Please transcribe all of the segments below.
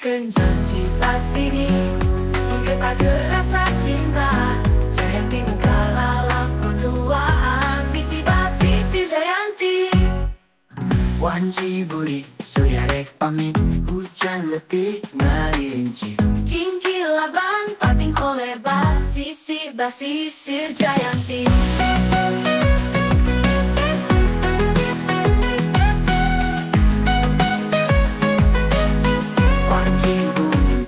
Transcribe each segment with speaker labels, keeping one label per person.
Speaker 1: naikkan janji pas ini, kepada rasa cinta. Jayanti muka lalap konduaan, sisi basisir Jayanti. Wanji buri surya rek pamit, hujan letih ngerinci. Kingkilaban pating kolebar, sisi basisir Jayanti.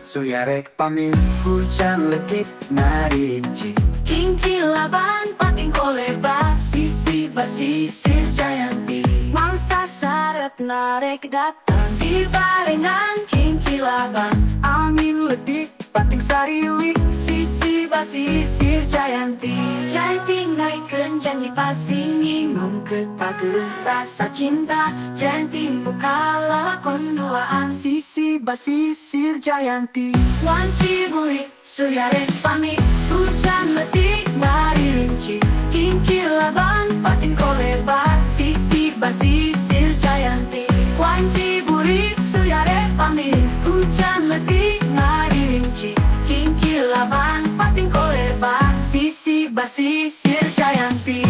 Speaker 1: Surya rek pamit, hujan letih ngerinci. Kingkilaban pating kolebar, sisi basisir Jayanti. Mangsa saret narek datang di barengan kingkilaban. Angin letih pating sariwi, sisi basisir Jayanti. Jayanti naikkan janji pas ini, mungket pager rasa cinta. Jayanti muka lalakon duaan, sisi basisir Jayanti. Wanci buri surya rek pamit, hujan letih ngerinci. Kingkilaban pating kolebar, sisi basisir Jayanti. Wanci buri surya rek pamit, hujan letih ngerinci. Kingkilaban pating kolebar, sisi basisir Jayanti.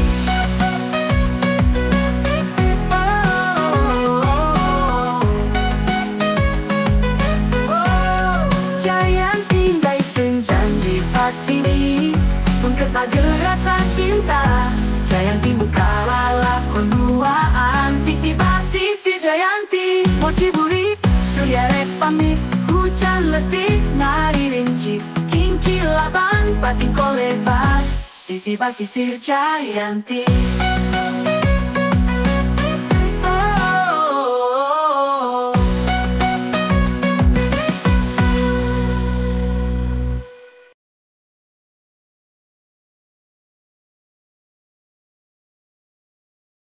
Speaker 1: Sini mungkin ada rasa cinta. Jayanti muka lalap konduaan, sisi basisir Jayanti. Moci buri surya rek pamit, hujan letih ngerinci. Kingkilaban pating kolebar, sisi basisir Jayanti.